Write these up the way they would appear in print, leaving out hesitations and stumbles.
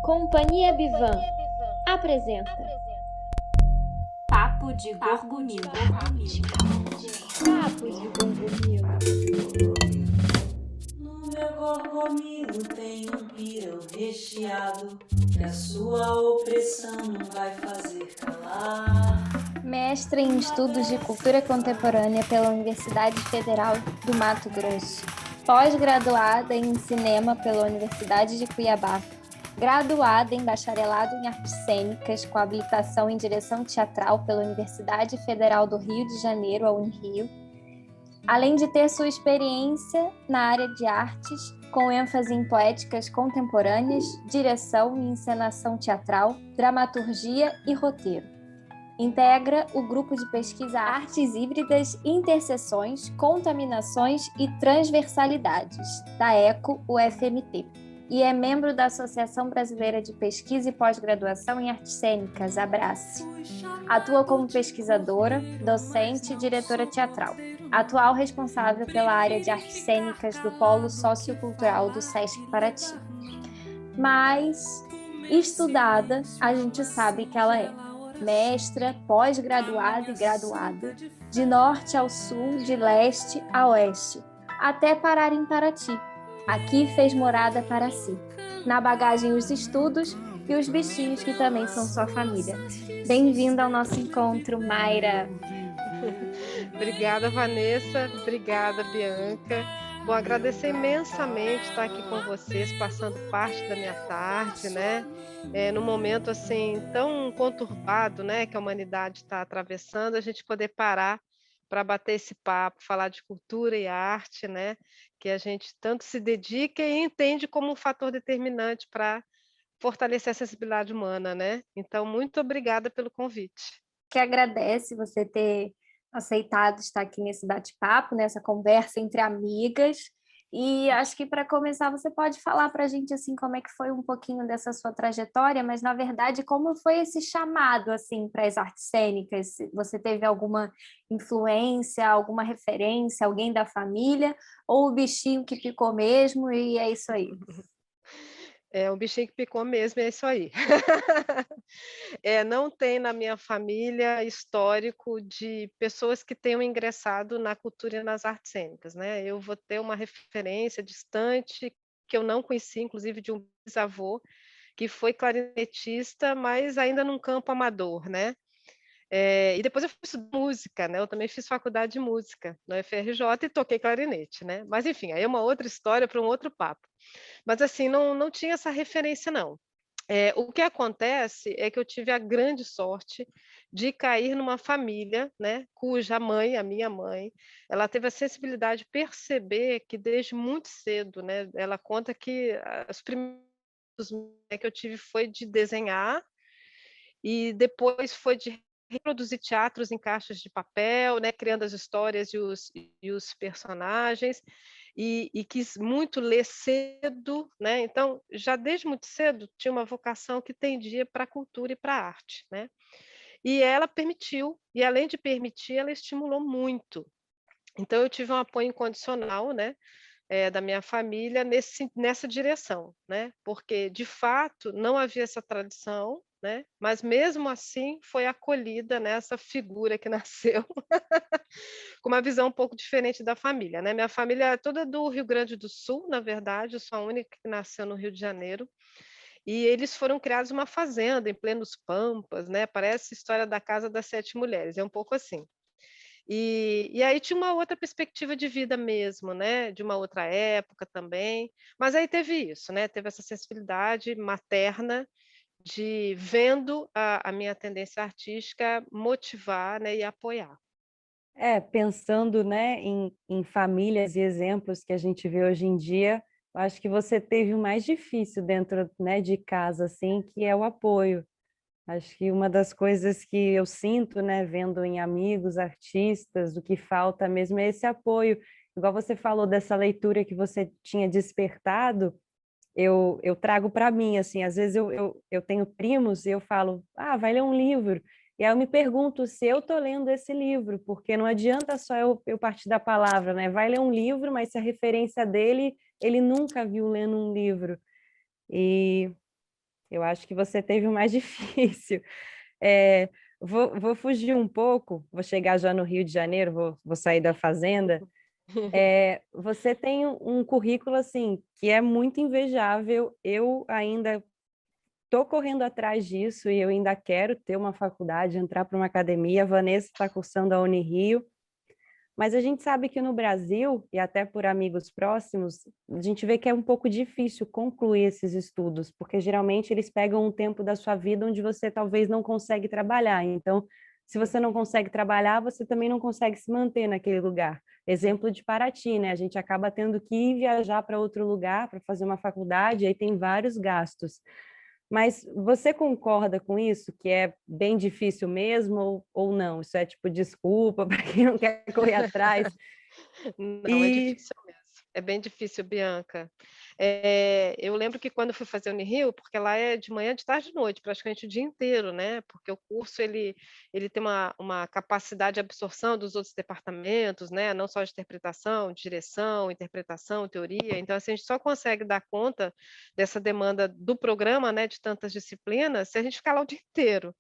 Companhia Bivan apresenta Papo de Gorgomila. Papos de Gorgomila. No meu gorgomilo tem um pirão recheado que a sua opressão não vai fazer calar. Mestre em Estudos de Cultura Contemporânea pela Universidade Federal do Mato Grosso. Pós-graduada em Cinema pela Universidade de Cuiabá. Graduada em Bacharelado em Artes Cênicas com habilitação em Direção Teatral pela Universidade Federal do Rio de Janeiro, a Unirio. Além de ter sua experiência na área de artes, com ênfase em poéticas contemporâneas, direção e encenação teatral, dramaturgia e roteiro. Integra o grupo de pesquisa Artes Híbridas, Interseções, Contaminações e Transversalidades, da ECO-UFMT, e é membro da Associação Brasileira de Pesquisa e Pós-Graduação em Artes Cênicas, ABRACE. Atua como pesquisadora, docente e diretora teatral. Atual responsável pela área de artes cênicas do Polo Sociocultural do SESC Paraty. Mas, estudada, a gente sabe que ela é mestra, pós-graduada e graduada, de norte ao sul, de leste a oeste, até parar em Paraty. Aqui fez morada para si. Na bagagem os estudos e os bichinhos que também são sua família. Bem-vinda ao nosso encontro, Mayra. Obrigada, Vanessa. Obrigada, Bianca. Bom, agradecer imensamente estar aqui com vocês, passando parte da minha tarde, né? Num momento assim tão conturbado, né, que a humanidade está atravessando, a gente poder parar para bater esse papo, falar de cultura e arte, né? Que a gente tanto se dedica e entende como um fator determinante para fortalecer a sensibilidade humana, né? Então, muito obrigada pelo convite. Que agradece você ter aceitado estar aqui nesse bate-papo, nessa conversa entre amigas. E acho que para começar você pode falar para a gente assim como é que foi um pouquinho dessa sua trajetória, mas na verdade como foi esse chamado assim para as artes cênicas? Você teve alguma influência, alguma referência, alguém da família ou o bichinho que picou mesmo e é isso aí? É um bichinho que picou mesmo, é isso aí. Não tem na minha família histórico de pessoas que tenham ingressado na cultura e nas artes cênicas, né. Eu vou ter uma referência distante, que eu não conheci, inclusive de um bisavô, que foi clarinetista, mas ainda num campo amador, né. E depois eu fui estudar música, né, eu também fiz faculdade de música na UFRJ e toquei clarinete, né. Mas enfim, aí é uma outra história para um outro papo. Mas assim, não tinha essa referência não. O que acontece é que eu tive a grande sorte de cair numa família, né, cuja mãe, a minha mãe, ela teve a sensibilidade de perceber que desde muito cedo, né, ela conta que os primeiros, né, que eu tive foi de desenhar, e depois foi de reproduzir teatros em caixas de papel, né, criando as histórias e os personagens, e quis muito ler cedo, né, então já desde muito cedo tinha uma vocação que tendia para a cultura e para a arte, né. E ela permitiu, e além de permitir, ela estimulou muito. Então eu tive um apoio incondicional, né, da minha família nessa direção, né, porque de fato não havia essa tradição, né, mas mesmo assim foi acolhida nessa figura que nasceu com uma visão um pouco diferente da família, né. Minha família é toda do Rio Grande do Sul, na verdade, eu sou a única que nasceu no Rio de Janeiro, e eles foram criados numa fazenda em plenos pampas, né, parece história da Casa das Sete Mulheres, é um pouco assim. E aí tinha uma outra perspectiva de vida mesmo, né, de uma outra época também, mas aí teve isso, né, teve essa sensibilidade materna de vendo a minha tendência artística motivar, né, e apoiar. Pensando, né, em famílias e exemplos que a gente vê hoje em dia, eu acho que você teve o mais difícil dentro, né, de casa, assim, que é o apoio. Acho que uma das coisas que eu sinto, né, vendo em amigos, artistas, o que falta mesmo é esse apoio. Igual você falou dessa leitura que você tinha despertado, eu trago para mim, assim, às vezes eu tenho primos e eu falo, ah, vai ler um livro. E aí eu me pergunto se eu estou lendo esse livro, porque não adianta só eu partir da palavra, né? Vai ler um livro, mas se a referência dele, ele nunca viu lendo um livro. E Eu acho que você teve o mais difícil. É, vou fugir um pouco, vou chegar já no Rio de Janeiro, vou sair da fazenda. Você tem um currículo assim que é muito invejável. Eu ainda estou correndo atrás disso e eu ainda quero ter uma faculdade, entrar para uma academia. A Vanessa está cursando a Unirio. Mas a gente sabe que no Brasil, e até por amigos próximos, a gente vê que é um pouco difícil concluir esses estudos, porque geralmente eles pegam um tempo da sua vida onde você talvez não consegue trabalhar. Então, se você não consegue trabalhar, você também não consegue se manter naquele lugar. Exemplo de Paraty, né? A gente acaba tendo que ir viajar para outro lugar para fazer uma faculdade, aí tem vários gastos. Mas você concorda com isso, que é bem difícil mesmo, ou não? Isso é tipo desculpa para quem não quer correr atrás? Não, é E difícil mesmo. É bem difícil, Bianca. Eu lembro que quando eu fui fazer Unirio, porque lá é de manhã, de tarde e de noite, praticamente o dia inteiro, né? Porque o curso ele tem uma capacidade de absorção dos outros departamentos, né? Não só de interpretação, direção, interpretação, teoria. Então, assim, a gente só consegue dar conta dessa demanda do programa, né? De tantas disciplinas, se a gente ficar lá o dia inteiro.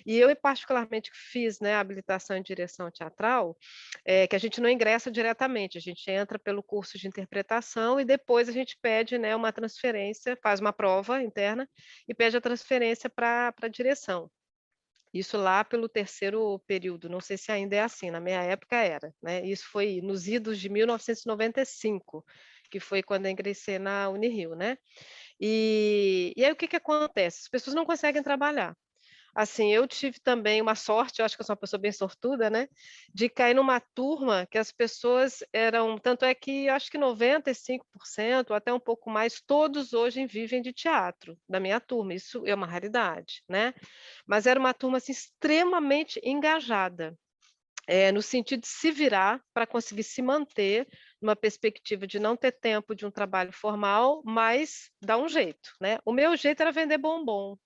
E eu, particularmente, fiz, né, habilitação em direção teatral, que a gente não ingressa diretamente, a gente entra pelo curso de interpretação e depois a gente pede, né, uma transferência, faz uma prova interna e pede a transferência para a direção. Isso lá pelo terceiro período, não sei se ainda é assim, na minha época era, né? Isso foi nos idos de 1995, que foi quando eu ingressei na Unirio, né? E aí o que que acontece? As pessoas não conseguem trabalhar. Assim, eu tive também uma sorte, eu acho que eu sou uma pessoa bem sortuda, né, de cair numa turma que as pessoas eram, tanto é que eu acho que 95% ou até um pouco mais, todos hoje vivem de teatro, da minha turma, isso é uma raridade, né, mas era uma turma, assim, extremamente engajada, no sentido de se virar para conseguir se manter numa perspectiva de não ter tempo de um trabalho formal, mas dar um jeito, né. O meu jeito era vender bombom,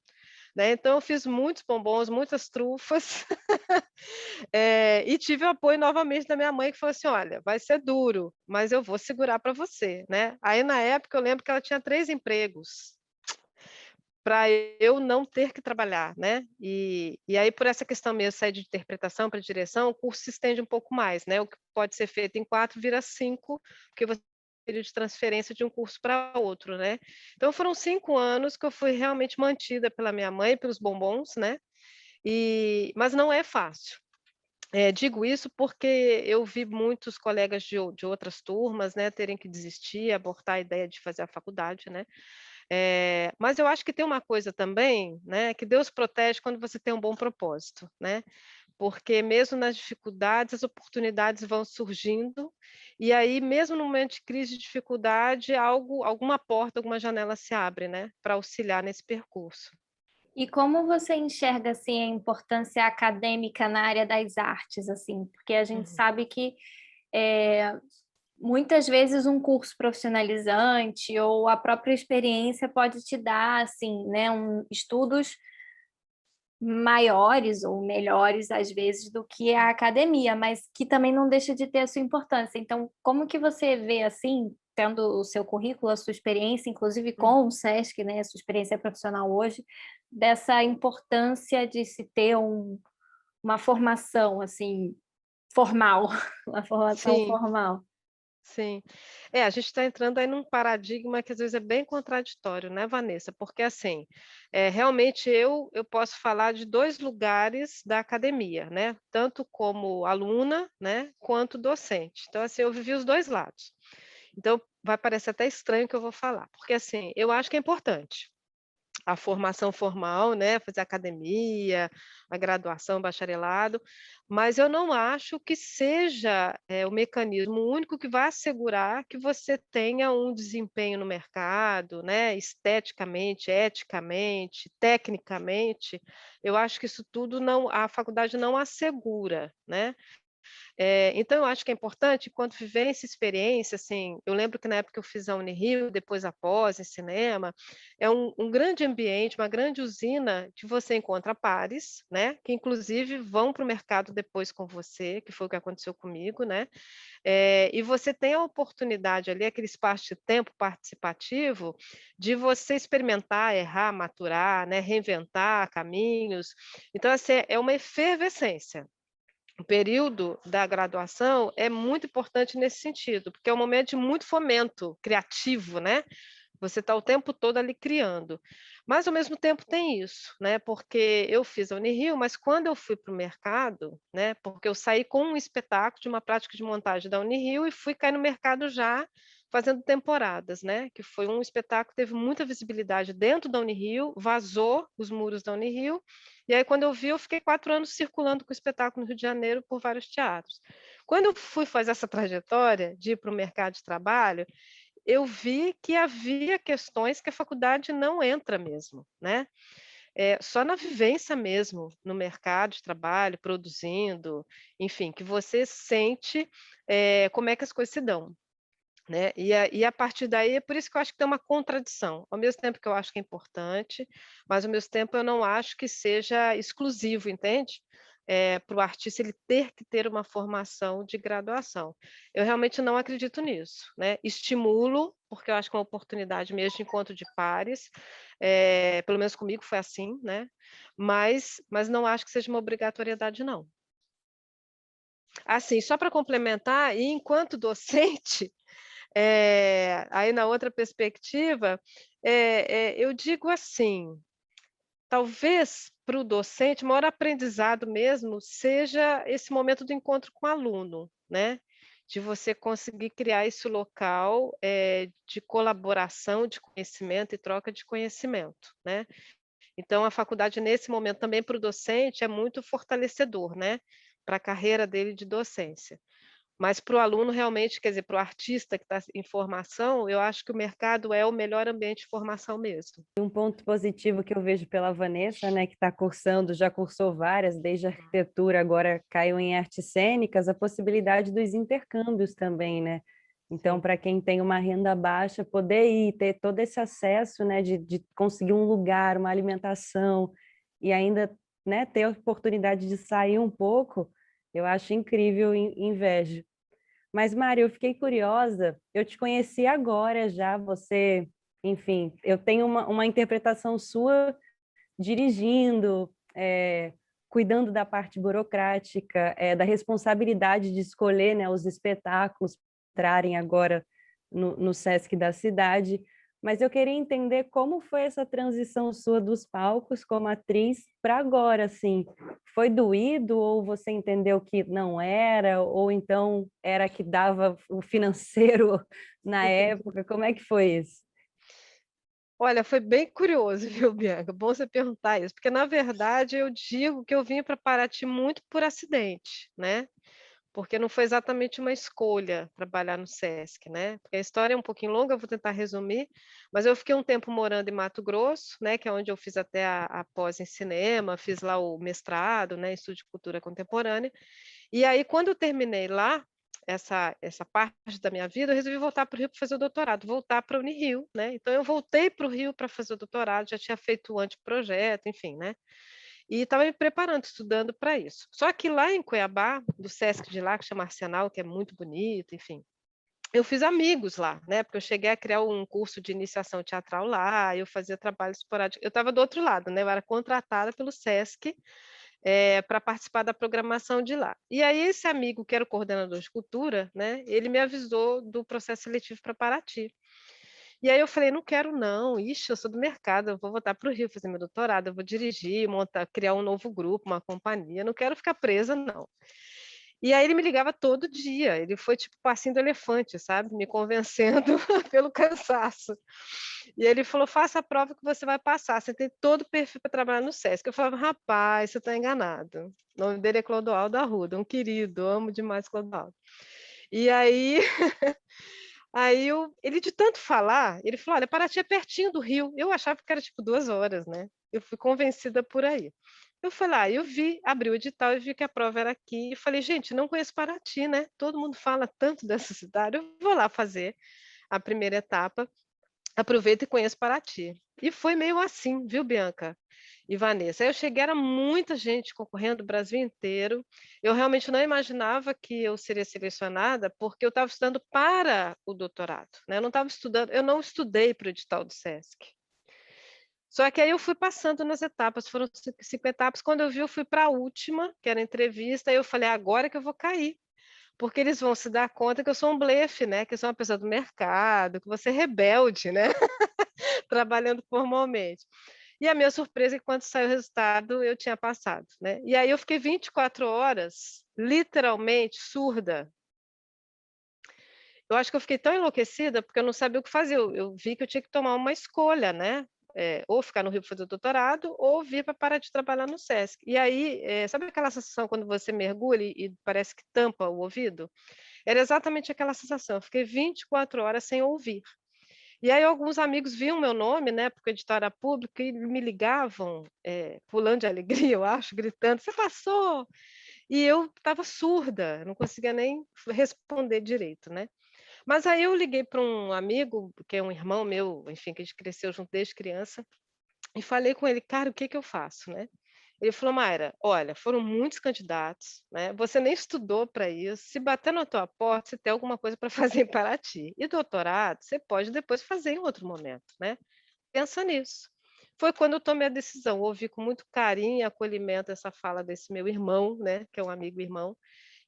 né, então eu fiz muitos bombons, muitas trufas, e tive o apoio novamente da minha mãe que falou assim: "Olha, vai ser duro, mas eu vou segurar para você", né. Aí na época eu lembro que ela tinha 3 empregos, para eu não ter que trabalhar, né. E aí por essa questão mesmo, sair de interpretação para direção, o curso se estende um pouco mais, né, o que pode ser feito em 4 vira 5, porque você tem período de transferência de um curso para outro, né. Então foram 5 anos que eu fui realmente mantida pela minha mãe, pelos bombons, né, mas não é fácil. Digo isso porque eu vi muitos colegas de outras turmas, né, terem que desistir, abortar a ideia de fazer a faculdade, né. Mas eu acho que tem uma coisa também, né, que Deus protege quando você tem um bom propósito, né, porque mesmo nas dificuldades, as oportunidades vão surgindo, e aí mesmo no momento de crise, de dificuldade, alguma porta, alguma janela se abre, né, para auxiliar nesse percurso. E como você enxerga, assim, a importância acadêmica na área das artes, assim? Porque a gente Uhum. sabe que, eh, muitas vezes um curso profissionalizante ou a própria experiência pode te dar, assim, né, estudos maiores ou melhores, às vezes, do que a academia, mas que também não deixa de ter a sua importância. Então, como que você vê, assim, tendo o seu currículo, a sua experiência, inclusive Hum. com o SESC, né, a sua experiência profissional hoje, dessa importância de se ter uma formação, assim, formal, uma formação Sim. formal? Sim. A gente está entrando aí num paradigma que às vezes é bem contraditório, né, Vanessa? Porque assim, realmente eu posso falar de 2 lugares da academia, né, tanto como aluna, né, quanto docente. Então assim, eu vivi os 2 lados. Então vai parecer até estranho o que eu vou falar, porque assim, eu acho que é importante a formação formal, né, fazer academia, a graduação, bacharelado, mas eu não acho que seja, o mecanismo único que vai assegurar que você tenha um desempenho no mercado, né, esteticamente, eticamente, tecnicamente, eu acho que isso tudo não, a faculdade não assegura, né. Então eu acho que é importante, enquanto vivência e experiência, assim, eu lembro que na época que eu fiz a Unirio, depois a pós em cinema, é um grande ambiente, uma grande usina que você encontra pares, né, que inclusive vão para o mercado depois com você, que foi o que aconteceu comigo, né, e você tem a oportunidade ali, aquele espaço de tempo participativo, de você experimentar, errar, maturar, né, reinventar caminhos. Então, assim, é uma efervescência. O período da graduação é muito importante nesse sentido, porque é um momento de muito fomento criativo, né? Você está o tempo todo ali criando. Mas, ao mesmo tempo, tem isso, né? Porque eu fiz a Unirio, mas quando eu fui para o mercado, né? Porque eu saí com um espetáculo de uma prática de montagem da Unirio e fui cair no mercado já fazendo temporadas, né? Que foi um espetáculo que teve muita visibilidade dentro da Unirio, vazou os muros da Unirio, e aí quando eu vi, eu fiquei 4 anos circulando com o espetáculo no Rio de Janeiro por vários teatros. Quando eu fui fazer essa trajetória de ir para o mercado de trabalho, eu vi que havia questões que a faculdade não entra mesmo, né. Só na vivência mesmo, no mercado de trabalho, produzindo, enfim, que você sente, como é que as coisas se dão, né. E a partir daí, é por isso que eu acho que tem uma contradição, ao mesmo tempo que eu acho que é importante, mas ao mesmo tempo eu não acho que seja exclusivo, entende? Para o artista ele ter que ter uma formação de graduação. Eu realmente não acredito nisso, né. Estimulo, porque eu acho que é uma oportunidade mesmo de encontro de pares, pelo menos comigo foi assim, né, mas não acho que seja uma obrigatoriedade não. Assim, só para complementar, e enquanto docente, aí na outra perspectiva, eu digo assim, talvez para o docente o maior aprendizado mesmo seja esse momento do encontro com o aluno, né, de você conseguir criar esse local, de colaboração, de conhecimento e troca de conhecimento, né. Então a faculdade nesse momento também para o docente é muito fortalecedor, né, para a carreira dele de docência. Mas para o aluno realmente, quer dizer, para o artista que está em formação, eu acho que o mercado é o melhor ambiente de formação mesmo. Um ponto positivo que eu vejo pela Vanessa, né, que está cursando, já cursou várias, desde arquitetura, agora caiu em artes cênicas, a possibilidade dos intercâmbios também, né? Então, Sim. para quem tem uma renda baixa, poder ir, ter todo esse acesso, né, de conseguir um lugar, uma alimentação, e ainda, né, ter a oportunidade de sair um pouco, eu acho incrível e invejo. Mas, Mari, eu fiquei curiosa, eu te conheci agora já, você, enfim, eu tenho uma interpretação sua dirigindo, cuidando da parte burocrática, da responsabilidade de escolher, né, os espetáculos para entrarem agora no Sesc da cidade, mas eu queria entender como foi essa transição sua dos palcos como atriz para agora, assim, foi doído ou você entendeu que não era, ou então era que dava o financeiro na época, como é que foi isso? Olha, foi bem curioso, viu, Bianca? Bom você perguntar isso, porque na verdade eu digo que eu vim para Paraty muito por acidente, né? Porque não foi exatamente uma escolha trabalhar no Sesc, né? Porque a história é um pouquinho longa, eu vou tentar resumir, mas eu fiquei um tempo morando em Mato Grosso, né? Que é onde eu fiz até a pós em cinema, fiz lá o mestrado, né? Estudo de cultura contemporânea. E aí, quando eu terminei lá, essa parte da minha vida, eu resolvi voltar para o Rio para fazer o doutorado, voltar para a Unirio, né. Então eu voltei para o Rio para fazer o doutorado, já tinha feito o anteprojeto, enfim, né. E estava me preparando, estudando para isso. Só que lá em Cuiabá, do Sesc de lá, que chama Arsenal, que é muito bonito, enfim, eu fiz amigos lá, né, porque eu cheguei a criar um curso de iniciação teatral lá, eu fazia trabalho esporádico, eu estava do outro lado, né, eu era contratada pelo Sesc para participar da programação de lá. E aí esse amigo que era o coordenador de cultura, né, ele me avisou do processo seletivo para Paraty. E aí eu falei: "Não quero não, ixi, eu sou do mercado, eu vou voltar para o Rio fazer meu doutorado, eu vou dirigir, montar criar um novo grupo, uma companhia, não quero ficar presa não". E aí ele me ligava todo dia, ele foi tipo passinho do elefante, sabe, me convencendo pelo cansaço. E ele falou: "Faça a prova que você vai passar, você tem todo o perfil para trabalhar no Sesc". Eu falava: "Rapaz, você está enganado". O nome dele é Clodoaldo Arruda, um querido, amo demais Clodoaldo. E aí ele de tanto falar, ele falou: "Olha, Paraty é pertinho do Rio". Eu achava que era tipo 2 horas, né. Eu fui convencida por aí. Eu fui lá, eu vi, abri o edital e vi que a prova era aqui, e falei: "Gente, não conheço Paraty, né, todo mundo fala tanto dessa cidade, eu vou lá fazer a primeira etapa, aproveito e conheço Paraty". E foi meio assim, viu, Bianca e Vanessa? Aí eu cheguei, era muita gente concorrendo do Brasil inteiro, eu realmente não imaginava que eu seria selecionada, porque eu estava estudando para o doutorado, né, eu não estudei para o edital do Sesc. Só que aí eu fui passando nas etapas, foram 5 etapas, quando eu vi eu fui para a última, que era a entrevista, aí eu falei: "Agora que eu vou cair", porque eles vão se dar conta que eu sou um blefe, né, que eu sou uma pessoa do mercado, que vou ser rebelde, né, trabalhando formalmente. E a minha surpresa é que quando saiu o resultado eu tinha passado, né. E aí eu fiquei 24 horas, literalmente surda. Eu acho que eu fiquei tão enlouquecida, porque eu não sabia o que fazer, eu vi que eu tinha que tomar uma escolha, né, ou ficar no Rio pra fazer doutorado, ou vir para parar de trabalhar no Sesc. E aí, sabe aquela sensação quando você mergulha e parece que tampa o ouvido? Era exatamente aquela sensação, eu fiquei 24 horas sem ouvir. E aí alguns amigos viam meu nome, né, porque o edital era público e me ligavam, pulando de alegria, eu acho, gritando: "Você passou!". E eu estava surda, não conseguia nem responder direito, né. Mas aí eu liguei para um amigo, que é um irmão meu, enfim, que a gente cresceu junto desde criança, e falei com ele: "Cara, o que que eu faço, né?". Ele falou: "Mayra, olha, foram muitos candidatos, né, você nem estudou para isso, se bater na tua porta, você tem alguma coisa para fazer em Paraty. E doutorado, você pode depois fazer em outro momento, né, pensa nisso". Foi quando eu tomei a decisão, ouvi com muito carinho e acolhimento essa fala desse meu irmão, né, que é um amigo irmão,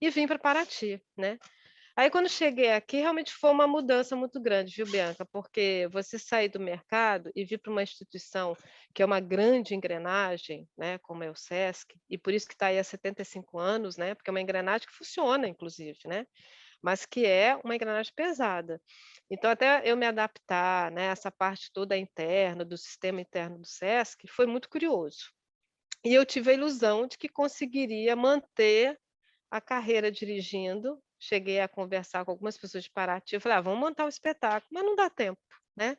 e vim para Paraty, né. Aí quando cheguei aqui, realmente foi uma mudança muito grande, viu, Bianca? Porque você sair do mercado e vir para uma instituição que é uma grande engrenagem, né, como é o Sesc, e por isso que está aí há 75 anos, né, porque é uma engrenagem que funciona, inclusive, né, mas que é uma engrenagem pesada. Então, até eu me adaptar, né, essa parte toda interna, do sistema interno do Sesc, foi muito curioso. E eu tive a ilusão de que conseguiria manter a carreira dirigindo, cheguei a conversar com algumas pessoas de Paraty, eu falei: "Ah, vamos montar um espetáculo", mas não dá tempo, né.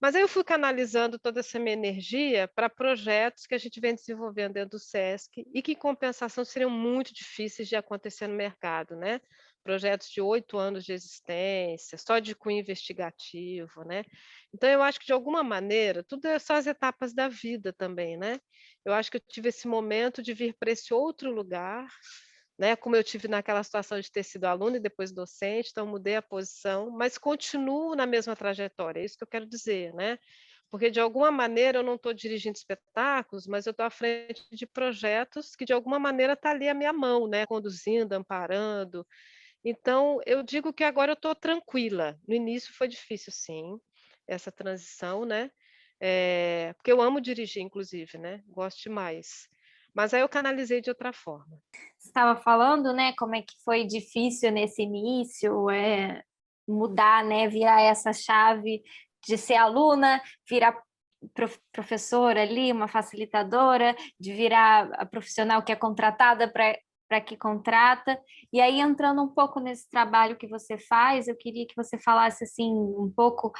Mas aí eu fui canalizando toda essa minha energia para projetos que a gente vem desenvolvendo dentro do Sesc e que, em compensação, seriam muito difíceis de acontecer no mercado, né. Projetos de 8 anos de existência, só de cunho investigativo, né. Então eu acho que, de alguma maneira, tudo são as etapas da vida também, né. Eu acho que eu tive esse momento de vir para esse outro lugar, né, como eu tive naquela situação de ter sido aluna e depois docente, então mudei a posição, mas continuo na mesma trajetória, é isso que eu quero dizer, né. Porque de alguma maneira eu não estou dirigindo espetáculos, mas eu estou à frente de projetos que de alguma maneira está ali a minha mão, né, conduzindo, amparando. Então eu digo que agora eu estou tranquila, no início foi difícil sim, essa transição, né, porque eu amo dirigir inclusive, né, gosto demais. Mas aí eu canalizei de outra forma. Você estava falando, né, como é que foi difícil nesse início, mudar, né, virar essa chave de ser aluna, virar professora ali, uma facilitadora, de virar a profissional que é contratada para que contrata. E aí, entrando um pouco nesse trabalho que você faz, eu queria que você falasse assim um pouco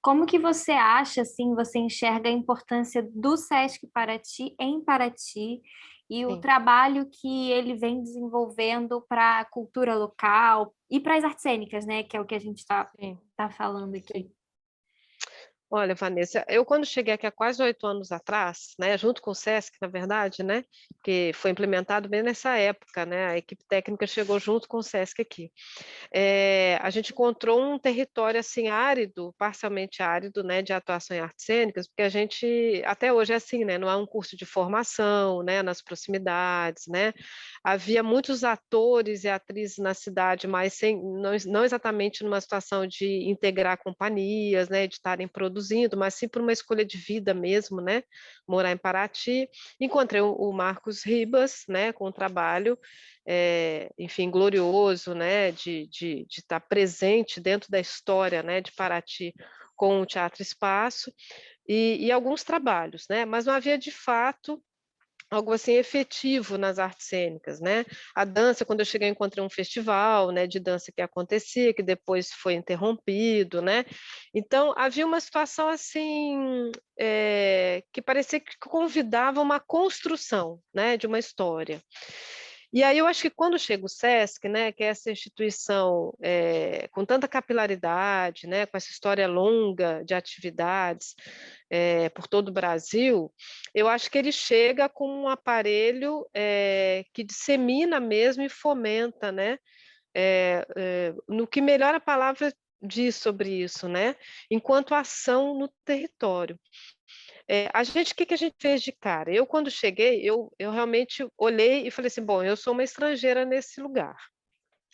como que você acha, assim, você enxerga a importância do Sesc Paraty em Paraty e o Sim, trabalho que ele vem desenvolvendo para a cultura local e para as artes cênicas, né, que é o que a gente sim, tá falando sim. aqui. Olha, Vanessa, eu quando cheguei aqui há quase 8 anos atrás, né, junto com o Sesc, na verdade, né, que foi implementado bem nessa época, né, a equipe técnica chegou junto com o Sesc aqui. A gente encontrou um território, assim, árido, parcialmente árido, né, de atuação em artes cênicas, porque a gente até hoje é assim, né, não há um curso de formação, né, nas proximidades, né. Havia muitos atores e atrizes na cidade, mas sem não exatamente numa situação de integrar companhias, né, de estarem produzindo, mas sim por uma escolha de vida mesmo, né, morar em Paraty. Encontrei o Marcos Ribas, né, com o trabalho, enfim, glorioso, né, de estar presente dentro da história, né, de Paraty com o Teatro Espaço, e alguns trabalhos, né, mas não havia de fato algo assim efetivo nas artes cênicas, né. A dança, quando eu cheguei, eu encontrei um festival, né, de dança que acontecia, que depois foi interrompido, né. Então havia uma situação assim, que parecia que convidava uma construção, né, de uma história. E aí eu acho que quando chega o SESC, né, que é essa instituição com tanta capilaridade, né, com essa história longa de atividades por todo o Brasil, eu acho que ele chega com um aparelho que dissemina mesmo e fomenta, né, no que melhor a palavra diz sobre isso, né, enquanto ação no território. A gente, o que que a gente fez de cara? Eu, quando cheguei, eu realmente olhei e falei assim, bom, eu sou uma estrangeira nesse lugar.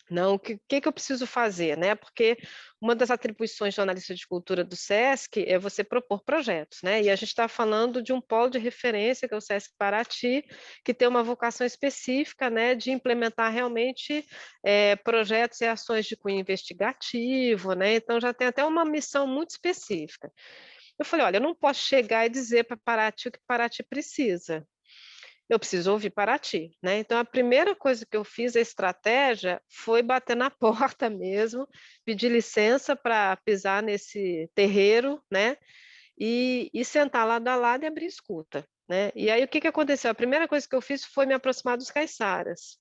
Não, o que eu preciso fazer, né? Porque uma das atribuições de jornalista de cultura do SESC é você propor projetos, né? E a gente está falando de um polo de referência, que é o SESC Paraty, que tem uma vocação específica, né, de implementar realmente projetos e ações de cunho investigativo, né? Então já tem até uma missão muito específica. Eu falei, olha, eu não posso chegar e dizer para Paraty o que Paraty precisa. Eu preciso ouvir Paraty, né? Então, a primeira coisa que eu fiz, a estratégia, foi bater na porta mesmo, pedir licença para pisar nesse terreiro, né? E sentar lado a lado e abrir escuta, né? E aí, o que que aconteceu? A primeira coisa que eu fiz foi me aproximar dos caiçaras.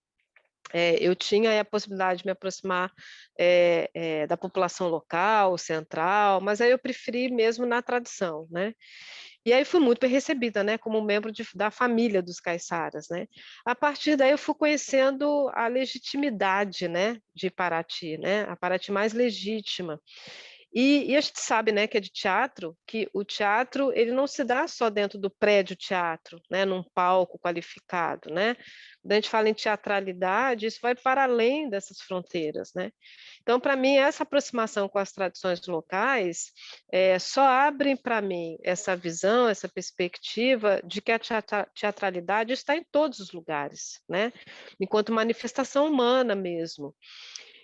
Eu tinha a possibilidade de me aproximar da população local, central, mas aí eu preferi mesmo na tradição, né? E aí fui muito bem recebida, né, como membro da família dos caiçaras, né? A partir daí eu fui conhecendo a legitimidade, né, de Paraty, né? A Paraty mais legítima. E a gente sabe, né, que é de teatro, que o teatro ele não se dá só dentro do prédio teatro, né, num palco qualificado, né? Quando a gente fala em teatralidade, isso vai para além dessas fronteiras, né? Então, para mim, essa aproximação com as tradições locais só abrem para mim essa visão, essa perspectiva de que a teatralidade está em todos os lugares, né? Enquanto manifestação humana mesmo.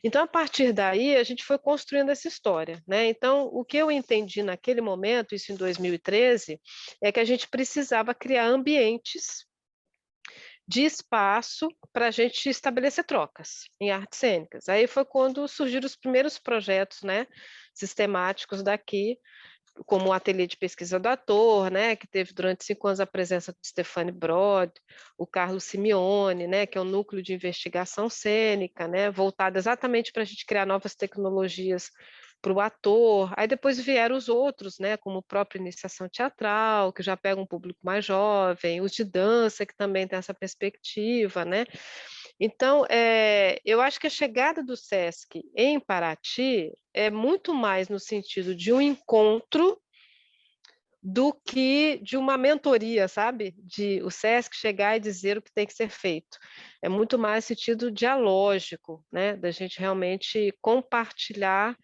Então, a partir daí, a gente foi construindo essa história, né? Então, o que eu entendi naquele momento, isso em 2013, é que a gente precisava criar ambientes de espaço para a gente estabelecer trocas em artes cênicas. Aí foi quando surgiram os primeiros projetos, né, sistemáticos daqui, como o Ateliê de Pesquisa do Ator, né, que teve durante 5 anos a presença de Stefane Brod, o Carlos Simeone, né, que é um núcleo de investigação cênica, né, voltado exatamente para a gente criar novas tecnologias para o ator. Aí depois vieram os outros, né, como o próprio Iniciação Teatral, que já pega um público mais jovem, os de dança, que também tem essa perspectiva, né. Então, eu acho que a chegada do SESC em Paraty é muito mais no sentido de um encontro do que de uma mentoria, sabe? De o SESC chegar e dizer o que tem que ser feito. É muito mais sentido dialógico, né? Da gente realmente compartilhar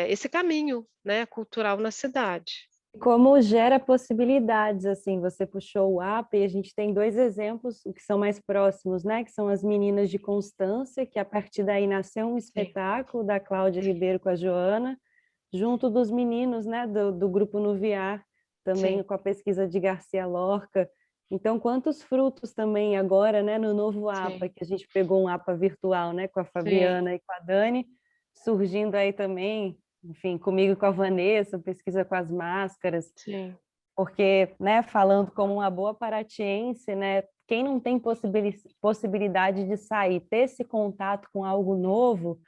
esse caminho, né, cultural na cidade. Como gera possibilidades, assim, você puxou o APA e a gente tem 2 exemplos, o que são mais próximos, né, que são as meninas de Constância, que a partir daí nasceu um espetáculo da Cláudia Ribeiro com a Joana, junto dos meninos, né, do grupo Nuviar, também Sim. com a pesquisa de Garcia Lorca. Então, quantos frutos também agora, né, no novo APA, Sim. que a gente pegou um APA virtual, né, com a Sim. Fabiana e com a Dani, surgindo aí também, enfim, comigo e com a Vanessa, pesquisa com as máscaras, Sim. porque, né, falando como uma boa paratiense, né, quem não tem possibilidade de sair, ter esse contato com algo novo,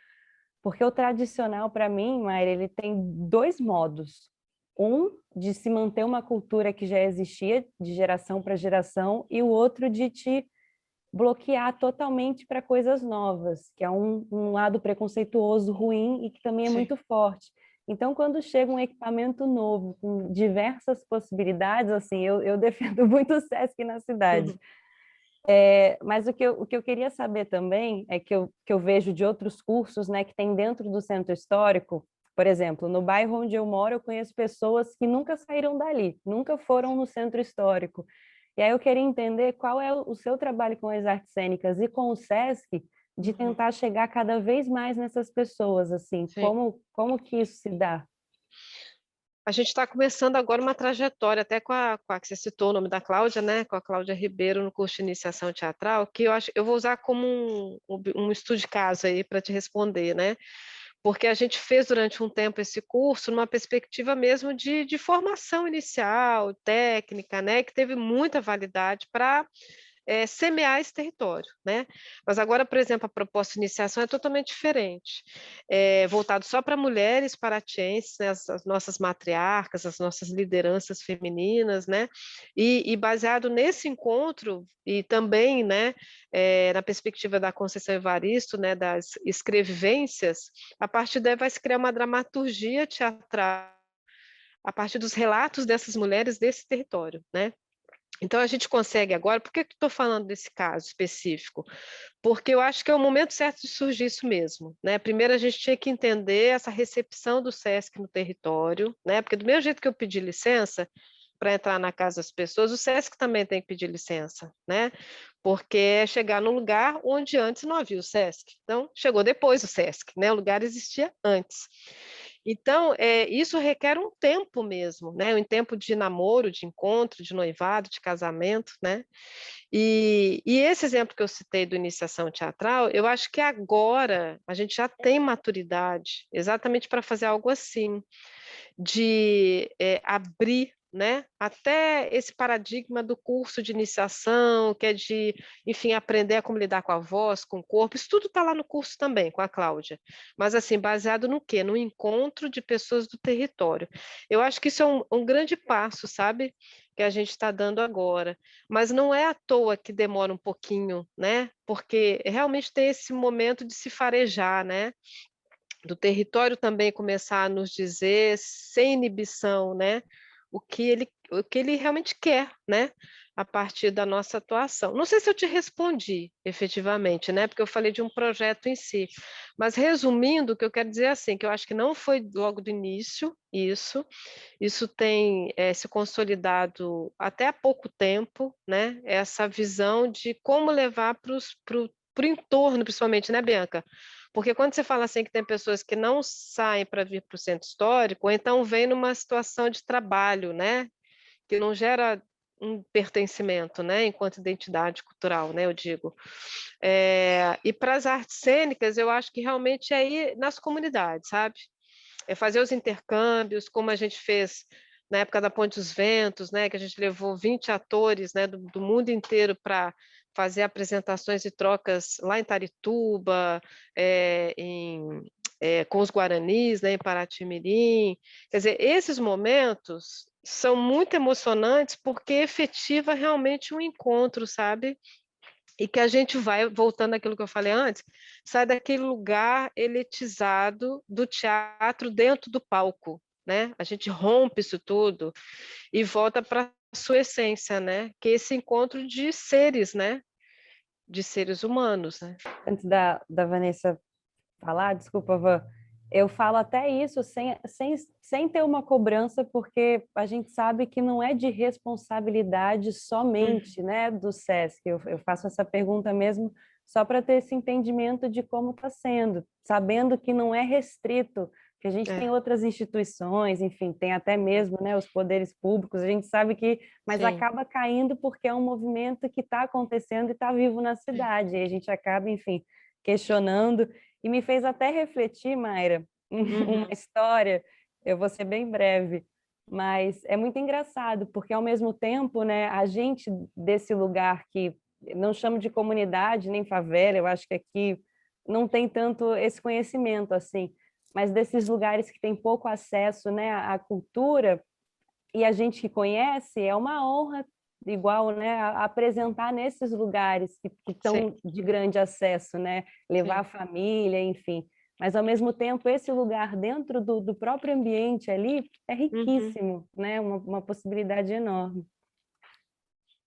porque o tradicional, para mim, Mayra, ele tem 2 modos. Um, de se manter uma cultura que já existia, de geração para geração, e o outro de te bloquear totalmente para coisas novas, que é um lado preconceituoso, ruim e que também é Sim. muito forte. Então, quando chega um equipamento novo, com diversas possibilidades, assim, eu defendo muito o SESC na cidade. Uhum. Mas o que eu queria saber também é que eu vejo de outros cursos, né, que tem dentro do centro histórico, por exemplo, no bairro onde eu moro, eu conheço pessoas que nunca saíram dali, nunca foram no centro histórico. E aí eu queria entender qual é o seu trabalho com as artes cênicas e com o SESC, de tentar chegar cada vez mais nessas pessoas, assim, Sim. como que isso se dá? A gente está começando agora uma trajetória, até com a que você citou o nome da Cláudia, né? Com a Cláudia Ribeiro no curso de iniciação teatral, que eu vou usar como um estudo de caso aí para te responder, né? porque a gente fez durante um tempo esse curso numa perspectiva mesmo de formação inicial, técnica, né, que teve muita validade para semear esse território, né? Mas agora, por exemplo, a proposta de iniciação é totalmente diferente, voltado só para mulheres paratienses, né, as nossas matriarcas, as nossas lideranças femininas, né? E baseado nesse encontro e também, né, na perspectiva da Conceição Evaristo, né, das escrevivências, a partir daí vai se criar uma dramaturgia teatral a partir dos relatos dessas mulheres desse território, né? Então a gente consegue agora, por que que estou falando desse caso específico? Porque eu acho que é o momento certo de surgir isso mesmo, né? Primeiro a gente tinha que entender essa recepção do SESC no território, né? Porque do mesmo jeito que eu pedi licença para entrar na casa das pessoas, o SESC também tem que pedir licença, né? Porque é chegar num lugar onde antes não havia o SESC. Então, chegou depois o SESC, né? O lugar existia antes. Então, isso requer um tempo mesmo, né? Um tempo de namoro, de encontro, de noivado, de casamento, né? E esse exemplo que eu citei do iniciação teatral, eu acho que agora a gente já tem maturidade exatamente para fazer algo assim, de abrir, né, até esse paradigma do curso de iniciação, que é de, enfim, aprender a como lidar com a voz, com o corpo, isso tudo está lá no curso também, com a Cláudia, mas assim, baseado no quê? No encontro de pessoas do território. Eu acho que isso é um grande passo, sabe, que a gente está dando agora, mas não é à toa que demora um pouquinho, né, porque realmente tem esse momento de se farejar, né, do território também começar a nos dizer, sem inibição, né, o que ele realmente quer, né, a partir da nossa atuação. Não sei se eu te respondi efetivamente, né, porque eu falei de um projeto em si, mas resumindo, o que eu quero dizer é assim, que eu acho que não foi logo do início isso tem se consolidado até há pouco tempo, né, essa visão de como levar para o entorno, principalmente, né, Bianca? Porque quando você fala assim que tem pessoas que não saem para vir para o centro histórico, ou então vem numa situação de trabalho, né, que não gera um pertencimento, né, enquanto identidade cultural, né, eu digo. E para as artes cênicas, eu acho que realmente é ir nas comunidades, sabe? É fazer os intercâmbios, como a gente fez na época da Ponte dos Ventos, né, que a gente levou 20 atores, né, do mundo inteiro para fazer apresentações e trocas lá em Tarituba, com os Guaranis, né, em Paraty-Mirim. Quer dizer, esses momentos são muito emocionantes porque efetiva realmente um encontro, sabe? E que a gente vai, voltando àquilo que eu falei antes, sai daquele lugar elitizado do teatro dentro do palco, né? A gente rompe isso tudo e volta para a sua essência, né? Que é esse encontro de seres, né? De seres humanos, né? Antes da Vanessa falar, desculpa, Van, eu falo até isso sem ter uma cobrança, porque a gente sabe que não é de responsabilidade somente, né, do SESC. Eu faço essa pergunta mesmo só para ter esse entendimento de como está sendo, sabendo que não é restrito, que a gente tem outras instituições, enfim, tem até mesmo, né, os poderes públicos, a gente sabe que, mas Sim. acaba caindo porque é um movimento que está acontecendo e está vivo na cidade, e a gente acaba, enfim, questionando. E me fez até refletir, Mayra, uma história, eu vou ser bem breve, mas é muito engraçado, porque ao mesmo tempo, né, a gente desse lugar que não chamo de comunidade nem favela, eu acho que aqui não tem tanto esse conhecimento assim, mas desses lugares que tem pouco acesso, né, à cultura, e a gente que conhece, é uma honra igual, né, apresentar nesses lugares que estão de grande acesso, né, levar Sim. a família, enfim. Mas, ao mesmo tempo, esse lugar dentro do próprio ambiente ali é riquíssimo, né, uma possibilidade enorme.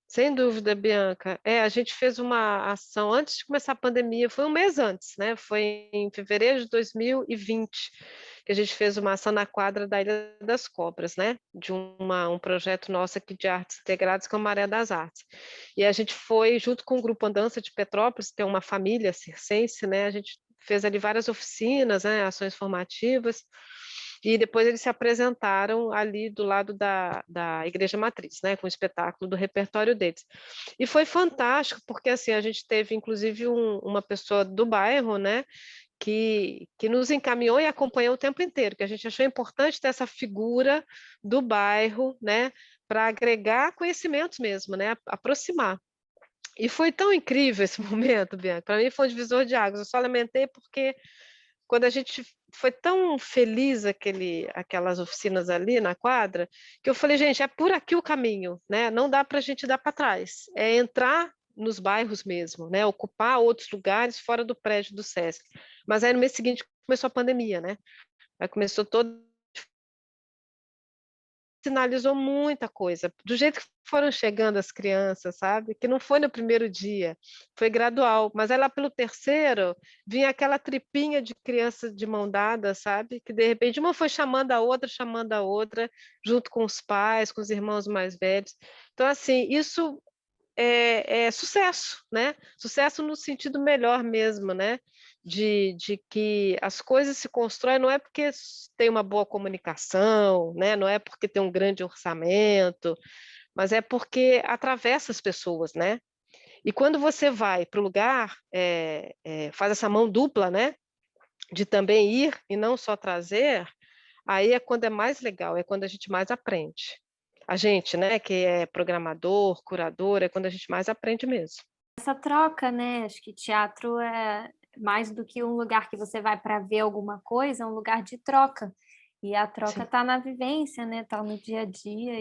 Sem dúvida, Bianca. A gente fez uma ação antes de começar a pandemia, foi um mês antes, né? Foi em fevereiro de 2020 que a gente fez uma ação na quadra da Ilha das Cobras, né? De um projeto nosso aqui de artes integradas com a Maré das Artes. E a gente foi junto com o Grupo Andança de Petrópolis, que é uma família circense, né? A gente fez ali várias oficinas, né? Ações formativas. E depois eles se apresentaram ali do lado da Igreja Matriz, né, com o espetáculo do repertório deles. E foi fantástico, porque assim, a gente teve inclusive uma pessoa do bairro, né, que nos encaminhou e acompanhou o tempo inteiro, que a gente achou importante ter essa figura do bairro, né, para agregar conhecimentos mesmo, né, aproximar. E foi tão incrível esse momento, Bianca, para mim foi um divisor de águas, eu só lamentei porque quando a gente foi tão feliz aquelas oficinas ali na quadra, que eu falei, gente, é por aqui o caminho, né? Não dá para a gente dar para trás, é entrar nos bairros mesmo, né? Ocupar outros lugares fora do prédio do Sesc. Mas aí no mês seguinte começou a pandemia, né? Aí começou todo sinalizou muita coisa, do jeito que foram chegando as crianças, sabe? Que não foi no primeiro dia, foi gradual, mas aí lá pelo terceiro, vinha aquela tripinha de crianças de mão dada, sabe? Que de repente uma foi chamando a outra, junto com os pais, com os irmãos mais velhos. Então, assim, isso é sucesso, né? Sucesso no sentido melhor mesmo, né? De que as coisas se constroem não é porque tem uma boa comunicação, né? Não é porque tem um grande orçamento, mas é porque atravessa as pessoas, né? E quando você vai para o lugar, faz essa mão dupla, né? De também ir e não só trazer, aí é quando é mais legal, é quando a gente mais aprende. A gente, né, que é programador, curador, é quando a gente mais aprende mesmo. Essa troca, né? Acho que teatro é mais do que um lugar que você vai para ver alguma coisa, é um lugar de troca. E a troca Sim. está na vivência, né? Está no dia a dia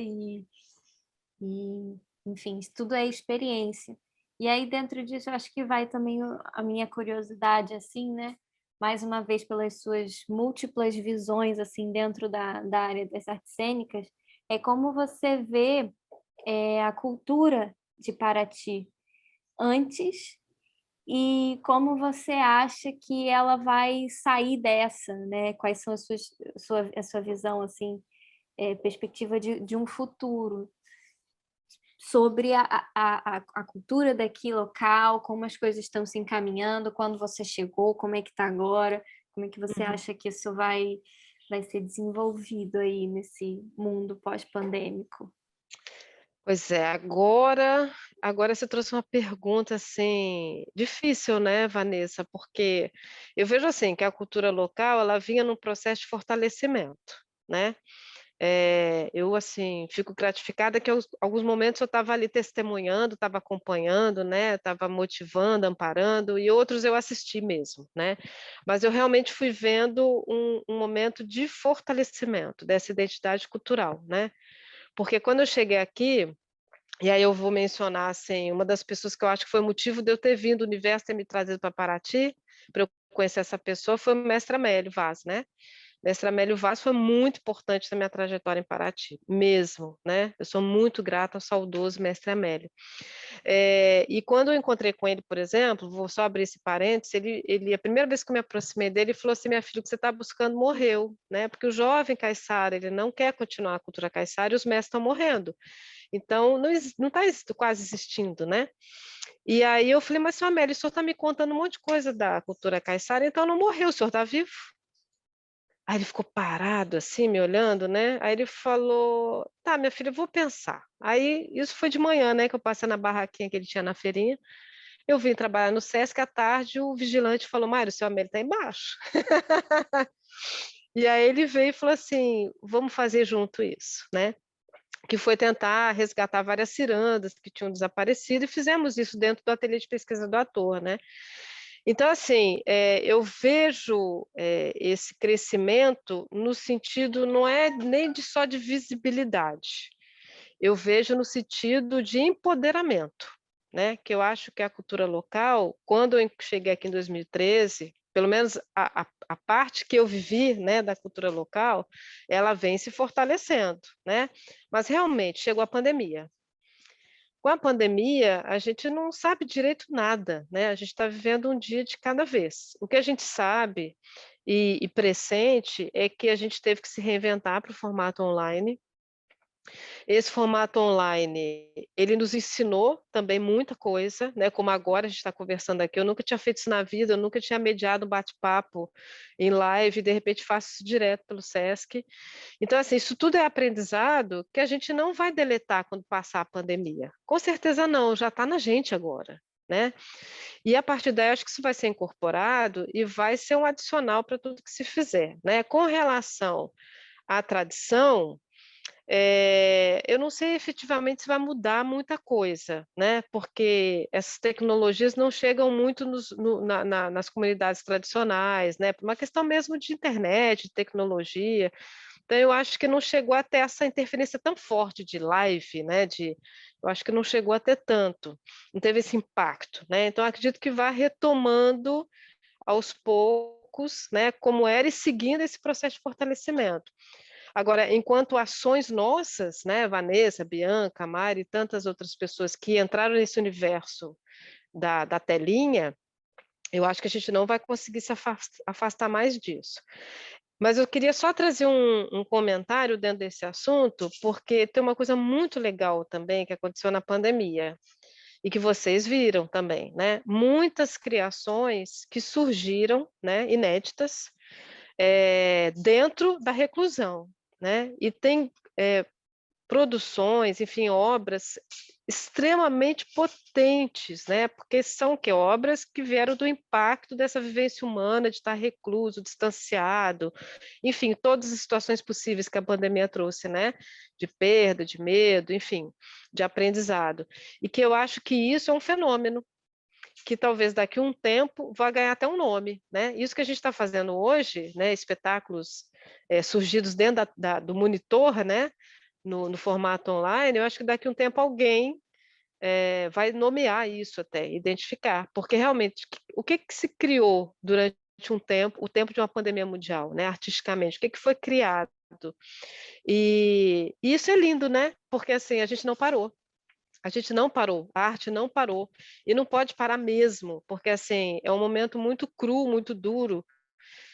enfim, isso tudo é experiência. E aí dentro disso, eu acho que vai também a minha curiosidade, assim, né? Mais uma vez pelas suas múltiplas visões, assim, dentro da área das artes cênicas, é como você vê a cultura de Paraty antes e como você acha que ela vai sair dessa, né? Quais são a sua visão, assim, perspectiva de um futuro sobre a cultura daqui local, como as coisas estão se encaminhando, quando você chegou, como é que está agora, como é que você acha que isso vai ser desenvolvido aí nesse mundo pós-pandêmico? Pois é, agora você trouxe uma pergunta, assim, difícil, né, Vanessa, porque eu vejo, assim, que a cultura local, ela vinha num processo de fortalecimento, né, eu, assim, fico gratificada que alguns momentos eu estava ali testemunhando, estava acompanhando, né, estava motivando, amparando, e outros eu assisti mesmo, né, mas eu realmente fui vendo um momento de fortalecimento dessa identidade cultural, né, porque quando eu cheguei aqui, e aí eu vou mencionar, assim, uma das pessoas que eu acho que foi o motivo de eu ter vindo, o universo ter me trazido para Paraty, para eu conhecer essa pessoa, foi o mestre Amélio Vaz, né. Mestre Amélio Vaz foi muito importante na minha trajetória em Paraty, mesmo, né. Eu sou muito grata ao saudoso mestre Amélio. E quando eu encontrei com ele, por exemplo, vou só abrir esse parênteses, a primeira vez que eu me aproximei dele, ele falou assim: "Minha filha, o que você está buscando morreu", né, porque o jovem caiçara, ele não quer continuar a cultura caiçara e os mestres estão morrendo. Então não está quase existindo, né. E aí eu falei: "Mas seu Amélio, o senhor está me contando um monte de coisa da cultura caiçara, então não morreu, o senhor está vivo?" Aí ele ficou parado, assim, me olhando, né, aí ele falou: "Tá, minha filha, eu vou pensar". Aí isso foi de manhã, né, que eu passei na barraquinha que ele tinha na feirinha, eu vim trabalhar no Sesc, à tarde o vigilante falou: "Mário, o seu Amélio está embaixo". E aí ele veio e falou assim: "Vamos fazer junto isso", né, que foi tentar resgatar várias cirandas que tinham desaparecido e fizemos isso dentro do ateliê de pesquisa do ator, né. Então, assim, eu vejo, esse crescimento no sentido não é nem só de visibilidade, eu vejo no sentido de empoderamento, né, que eu acho que a cultura local, quando eu cheguei aqui em 2013, pelo menos a parte que eu vivi, né, da cultura local, ela vem se fortalecendo, né, mas realmente chegou a pandemia. Com a pandemia, a gente não sabe direito nada, né, a gente está vivendo um dia de cada vez. O que a gente sabe e pressente é que a gente teve que se reinventar para o formato online. Esse formato online, ele nos ensinou também muita coisa, né, como agora a gente está conversando aqui, eu nunca tinha feito isso na vida, eu nunca tinha mediado um bate-papo em live, de repente faço isso direto pelo Sesc. Então, assim, isso tudo é aprendizado que a gente não vai deletar quando passar a pandemia. Com certeza não, já está na gente agora. né? E a partir daí, acho que isso vai ser incorporado e vai ser um adicional para tudo que se fizer, né? Com relação à tradição, eu não sei efetivamente se vai mudar muita coisa, né? Porque essas tecnologias não chegam muito nas comunidades tradicionais, né? Por uma questão mesmo de internet, de tecnologia. Então, eu acho que não chegou a ter essa interferência tão forte de live, né? Eu acho que não chegou a ter tanto, não teve esse impacto, né? Então, acredito que vai retomando aos poucos, né? Como era e seguindo esse processo de fortalecimento. Agora, enquanto ações nossas, né, Vanessa, Bianca, Mari e tantas outras pessoas que entraram nesse universo da telinha, eu acho que a gente não vai conseguir se afastar mais disso. Mas eu queria só trazer um comentário dentro desse assunto, porque tem uma coisa muito legal também que aconteceu na pandemia, e que vocês viram também, né? Muitas criações que surgiram, né, inéditas, dentro da reclusão, né? E tem produções, enfim, obras extremamente potentes, né? Porque são que obras que vieram do impacto dessa vivência humana de estar recluso, distanciado, enfim, todas as situações possíveis que a pandemia trouxe, né? De perda, de medo, enfim, de aprendizado. E que eu acho que isso é um fenômeno que talvez daqui a um tempo vá ganhar até um nome, né? Isso que a gente está fazendo hoje, né? Espetáculos surgidos dentro do monitor, né? No formato online, eu acho que daqui a um tempo alguém vai nomear isso até, identificar, porque realmente o que se criou durante um tempo, o tempo de uma pandemia mundial, né? Artisticamente, o que foi criado? E isso é lindo, né? Porque assim, a gente não parou. A gente não parou, a arte não parou, e não pode parar mesmo, porque assim, é um momento muito cru, muito duro.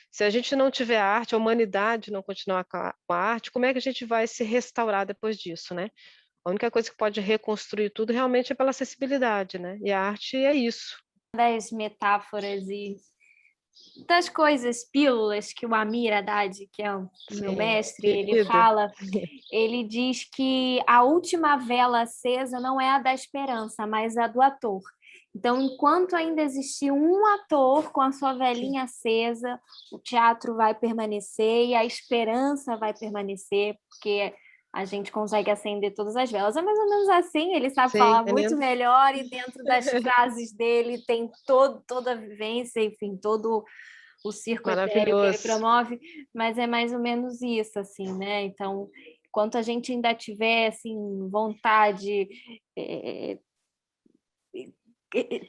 Se a gente não tiver arte, a humanidade não continuar com a arte, como é que a gente vai se restaurar depois disso, né? A única coisa que pode reconstruir tudo realmente é pela acessibilidade, né? E a arte é isso. Das metáforas e das coisas, pílulas que o Amir Haddad, que é o meu Sim, mestre, ele querido. fala, ele diz que a última vela acesa não é a da esperança, mas a do ator. Então, enquanto ainda existir um ator com a sua velinha acesa, o teatro vai permanecer e a esperança vai permanecer, porque a gente consegue acender todas as velas. É mais ou menos assim, ele sabe Sim, falar é muito lindo. melhor e dentro das frases dele tem toda a vivência, enfim, todo o circo etéreo que ele Maravilhoso. promove, mas é mais ou menos isso, assim, né? Então, enquanto a gente ainda tiver, assim, vontade,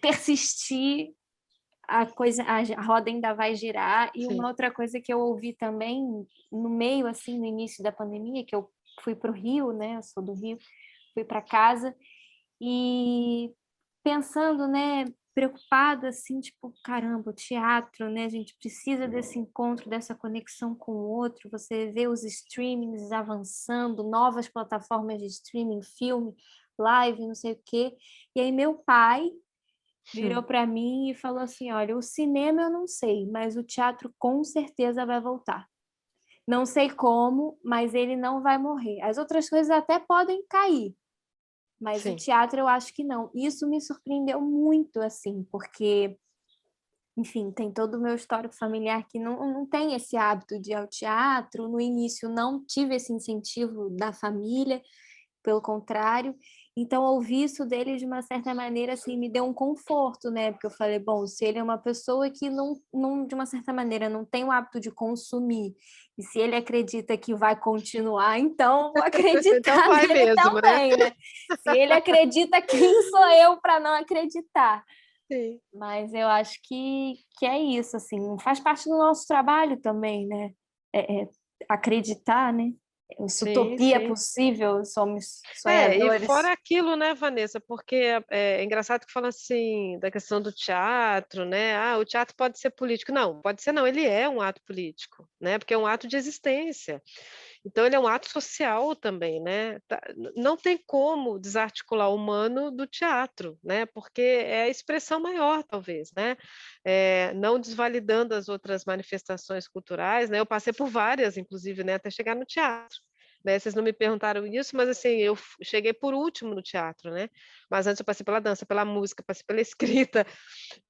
persistir, a roda ainda vai girar. E Sim. uma outra coisa que eu ouvi também, no meio, assim, no início da pandemia, que eu fui para o Rio, né? Eu sou do Rio, fui para casa, e pensando, né, preocupada assim, tipo, caramba, o teatro, né, a gente precisa desse encontro, dessa conexão com o outro. Você vê os streamings avançando, novas plataformas de streaming, filme, live, não sei o quê. E aí meu pai virou para mim e falou assim: "Olha, o cinema eu não sei, mas o teatro com certeza vai voltar. Não sei como, mas ele não vai morrer. As outras coisas até podem cair, mas o Sim. teatro eu acho que não". Isso me surpreendeu muito, assim, porque, enfim, tem todo o meu histórico familiar que não tem esse hábito de ir ao teatro. No início não tive esse incentivo da família, pelo contrário. Então, ouvir isso dele de uma certa maneira, assim, me deu um conforto, né? Porque eu falei, bom, se ele é uma pessoa que de uma certa maneira, não tem o hábito de consumir, e se ele acredita que vai continuar, então vou Então acreditar vai nele mesmo, né? também, né? Se ele acredita, quem sou eu para não acreditar? Sim. Mas eu acho que é isso, assim, faz parte do nosso trabalho também, né? Acreditar, né? Essa Sim, utopia sim. possível, somos E sonhadores. fora aquilo, né, Vanessa, porque é engraçado que fala assim, da questão do teatro, né, o teatro pode ser político. Não, pode ser não, ele é um ato político, né, porque é um ato de existência. Então ele é um ato social também, né, não tem como desarticular o humano do teatro, né, porque é a expressão maior, talvez, né, não desvalidando as outras manifestações culturais, né, eu passei por várias, inclusive, né, até chegar no teatro. né? Vocês não me perguntaram isso, mas assim, eu cheguei por último no teatro, né? Mas antes eu passei pela dança, pela música, passei pela escrita,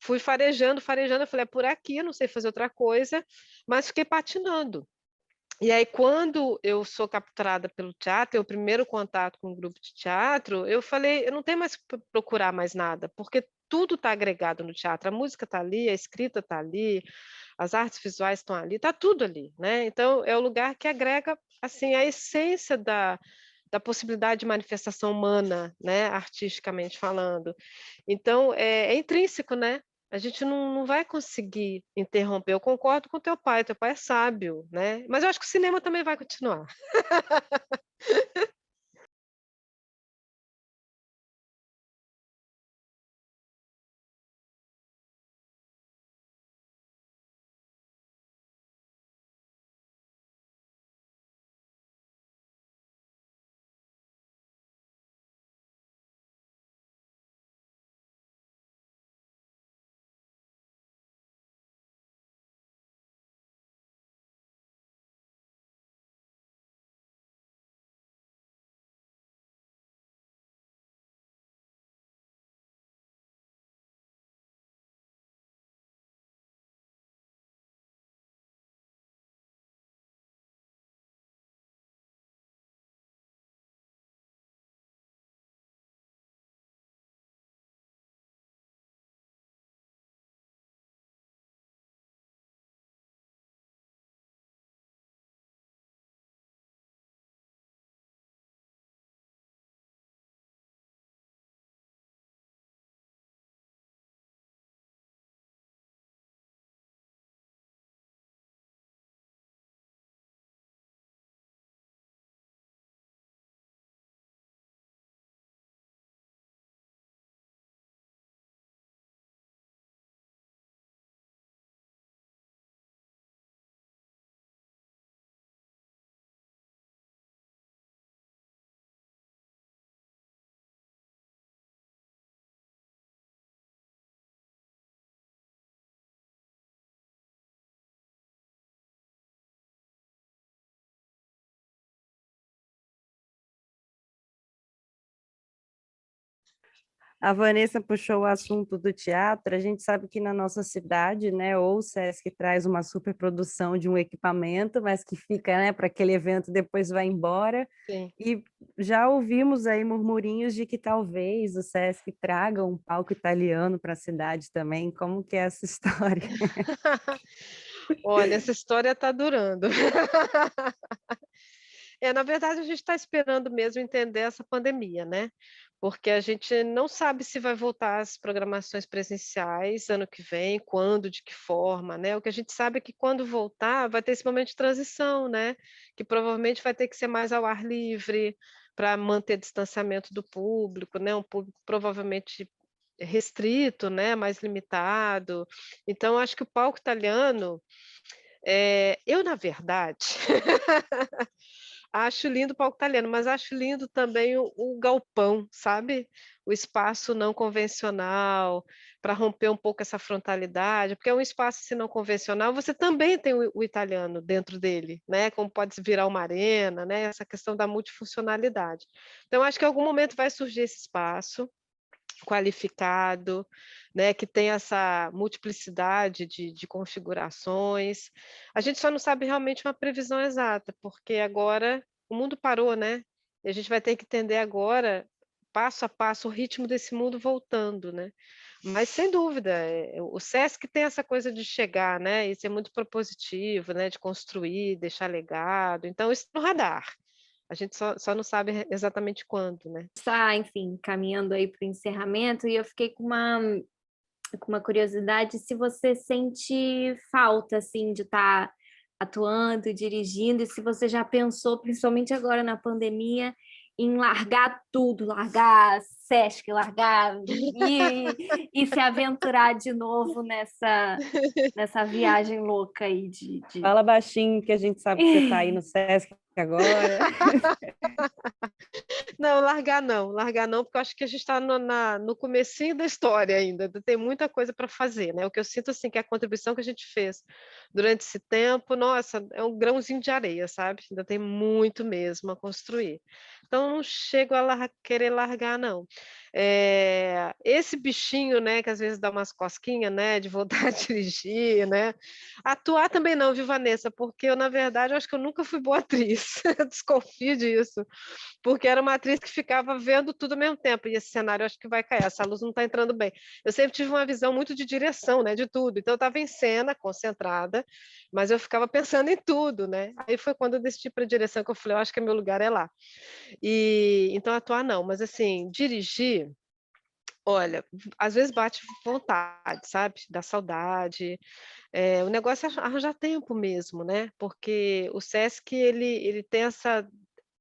fui farejando, farejando, eu falei, é por aqui, eu não sei fazer outra coisa, mas fiquei patinando. E aí, quando eu sou capturada pelo teatro, é o primeiro contato com o grupo de teatro, eu falei: "Eu não tenho mais que procurar mais nada, porque tudo está agregado no teatro, a música está ali, a escrita está ali, as artes visuais estão ali, está tudo ali", né. Então é o lugar que agrega, assim, a essência da possibilidade de manifestação humana, né, artisticamente falando. Então é intrínseco, né, a gente não vai conseguir interromper. Eu concordo com teu pai é sábio, né, mas eu acho que o cinema também vai continuar. A Vanessa puxou o assunto do teatro. A gente sabe que na nossa cidade, né, ou o Sesc traz uma superprodução de um equipamento, mas que fica, né, para aquele evento depois vai embora. Sim. E já ouvimos aí murmurinhos de que talvez o Sesc traga um palco italiano para a cidade também. Como que é essa história? Olha, essa história está durando. Na verdade, a gente está esperando mesmo entender essa pandemia, né, porque a gente não sabe se vai voltar às programações presenciais ano que vem, quando, de que forma, né. O que a gente sabe é que quando voltar, vai ter esse momento de transição, né, que provavelmente vai ter que ser mais ao ar livre, para manter distanciamento do público, né, um público provavelmente restrito, né, mais limitado. Então acho que o palco italiano, eu na verdade acho lindo o palco italiano, mas acho lindo também o galpão, sabe? O espaço não convencional, para romper um pouco essa frontalidade, porque é um espaço, assim, não convencional, você também tem o italiano dentro dele, né, como pode se virar uma arena, né, essa questão da multifuncionalidade. Então acho que em algum momento vai surgir esse espaço qualificado, né, que tem essa multiplicidade de configurações. A gente só não sabe realmente uma previsão exata, porque agora o mundo parou, né, e a gente vai ter que entender agora, passo a passo, o ritmo desse mundo voltando, né. Mas sem dúvida, o Sesc tem essa coisa de chegar, né, e ser muito propositivo, né, de construir, deixar legado, então isso no radar. A gente só não sabe exatamente quando, né. Está, enfim, caminhando aí para o encerramento e eu fiquei com uma curiosidade se você sente falta, assim, de estar atuando, dirigindo, e se você já pensou, principalmente agora na pandemia, em largar tudo, largar Sesc, largar e se aventurar de novo nessa viagem louca aí de... Fala baixinho que a gente sabe que você está aí no Sesc agora. Não, largar não, porque eu acho que a gente está no comecinho da história ainda tem muita coisa para fazer, né? O que eu sinto, assim, que a contribuição que a gente fez durante esse tempo, nossa, é um grãozinho de areia, sabe? Ainda tem muito mesmo a construir. Então, não chego a querer largar, não. Esse bichinho, né, que às vezes dá umas cosquinhas, né, de voltar a dirigir, né? Atuar também não, viu, Vanessa? Porque eu, na verdade, eu acho que eu nunca fui boa atriz. Eu desconfio disso. Porque era uma atriz que ficava vendo tudo ao mesmo tempo, e esse cenário eu acho que vai cair, essa luz não está entrando bem. Eu sempre tive uma visão muito de direção, né, de tudo, então eu estava em cena, concentrada, mas eu ficava pensando em tudo, né? Aí foi quando eu decidi para a direção que eu falei, eu acho que meu lugar é lá. E então atuar não, mas assim, dirigir, olha, às vezes bate vontade, sabe? Dá saudade. O negócio é arranjar tempo mesmo, né? Porque o Sesc ele tem essa,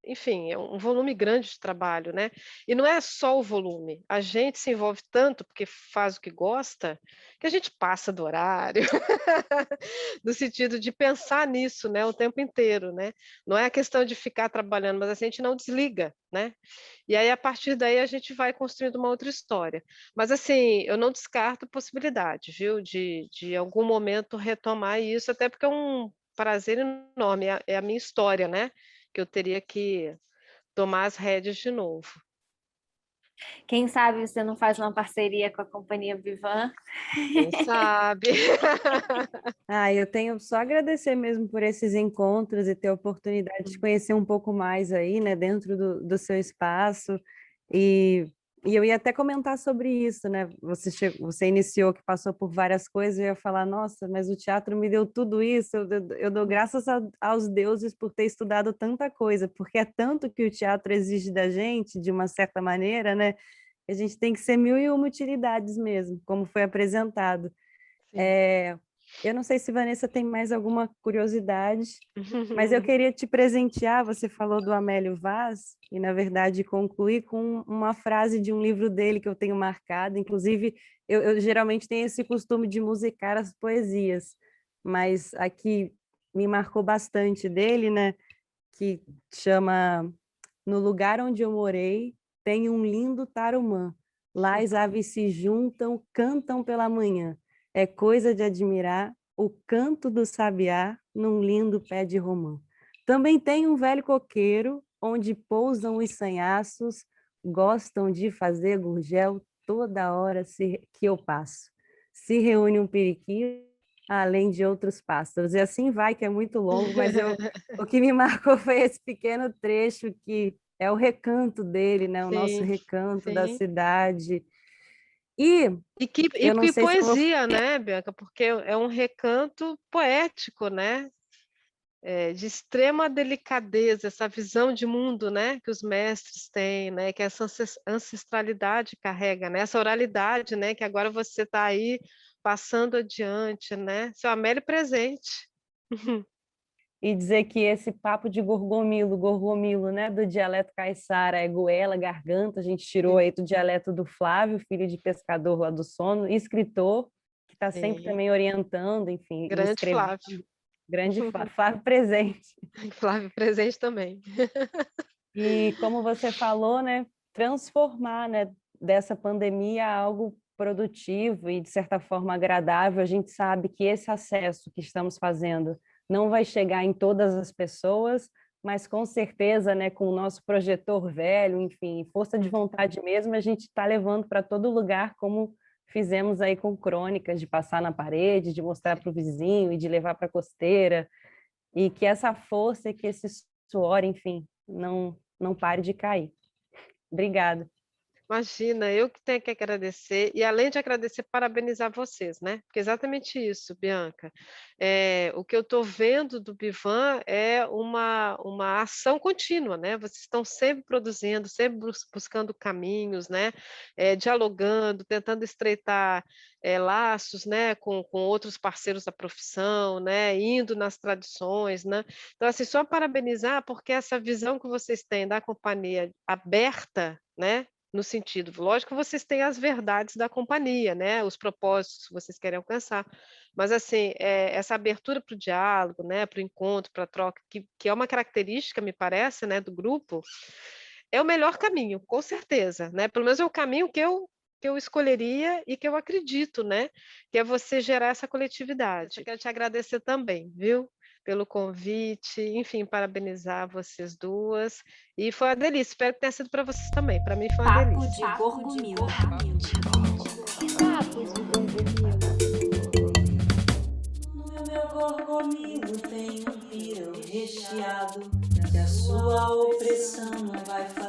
enfim, é um volume grande de trabalho, né. E não é só o volume, a gente se envolve tanto, porque faz o que gosta, que a gente passa do horário, no sentido de pensar nisso, né, o tempo inteiro, né. Não é a questão de ficar trabalhando, mas assim, a gente não desliga, né. E aí, a partir daí, a gente vai construindo uma outra história. Mas assim, eu não descarto a possibilidade, viu, de algum momento retomar isso, até porque é um prazer enorme, é a minha história, né, que eu teria que tomar as rédeas de novo. Quem sabe você não faz uma parceria com a Companhia Vivan? Quem sabe? Ah, eu tenho só a agradecer mesmo por esses encontros e ter a oportunidade de conhecer um pouco mais aí, né, dentro do seu espaço. E, e eu ia até comentar sobre isso, né? Você iniciou que passou por várias coisas, eu ia falar, nossa, mas o teatro me deu tudo isso, eu dou graças aos deuses por ter estudado tanta coisa, porque é tanto que o teatro exige da gente, de uma certa maneira, né? A gente tem que ser mil e uma utilidades mesmo, como foi apresentado. Sim. Eu não sei se Vanessa tem mais alguma curiosidade, mas eu queria te presentear. Você falou do Amélio Vaz, e na verdade concluir com uma frase de um livro dele que eu tenho marcado. Inclusive, eu geralmente tenho esse costume de musicar as poesias, mas aqui me marcou bastante dele, né? Que chama No lugar onde eu morei, tem um lindo tarumã. Lá as aves se juntam, cantam pela manhã. É coisa de admirar o canto do sabiá num lindo pé de romã. Também tem um velho coqueiro, onde pousam os sanhaços, gostam de fazer gurgel toda hora que eu passo. Se reúne um periquito, além de outros pássaros. E assim vai, que é muito longo, mas o que me marcou foi esse pequeno trecho que é o recanto dele, né? O nosso Sim, recanto da sim. cidade. E E eu não que sei se eu vou... poesia, né, Bianca, porque é um recanto poético, né, de extrema delicadeza, essa visão de mundo, né, que os mestres têm, né, que essa ancestralidade carrega, né, essa oralidade, né, que agora você está aí passando adiante, né, seu Amélio presente. E dizer que esse papo de gorgomilo, né, do dialeto caiçara é goela, garganta, a gente tirou Sim, aí do dialeto do Flávio, filho de pescador lá do Sono, escritor, que está sempre sim. também orientando, enfim, e Grande escrevendo. Flávio. Grande Flávio presente. Flávio presente também. E como você falou, né, transformar, né, dessa pandemia algo produtivo e de certa forma agradável. A gente sabe que esse acesso que estamos fazendo não vai chegar em todas as pessoas, mas com certeza, né, com o nosso projetor velho, enfim, força de vontade mesmo, a gente está levando para todo lugar, como fizemos aí com crônicas, de passar na parede, de mostrar para o vizinho e de levar para a costeira, e que essa força e que esse suor, enfim, não pare de cair. Obrigada. Imagina, eu que tenho que agradecer, e além de agradecer, parabenizar vocês, né? Porque é exatamente isso, Bianca. O que eu estou vendo do Bivan é uma ação contínua, né? Vocês estão sempre produzindo, sempre buscando caminhos, né? Dialogando, tentando estreitar laços, né? Com outros parceiros da profissão, né? Indo nas tradições, né? Então, assim, só parabenizar, porque essa visão que vocês têm da companhia aberta, né? No sentido, lógico que vocês têm as verdades da companhia, né, os propósitos que vocês querem alcançar, mas assim, essa abertura para o diálogo, né, para o encontro, para a troca, que é uma característica, me parece, né, do grupo, é o melhor caminho, com certeza, né, pelo menos é o caminho que eu escolheria e que eu acredito, né, que é você gerar essa coletividade. Eu quero te agradecer também, viu, pelo convite, enfim, parabenizar vocês duas, e foi uma delícia, espero que tenha sido para vocês também, para mim foi uma Papo delícia. de Gorgomila. Papos de Gorgomila. No meu gorgomilo tem um pirão recheado que a sua opressão não vai fazer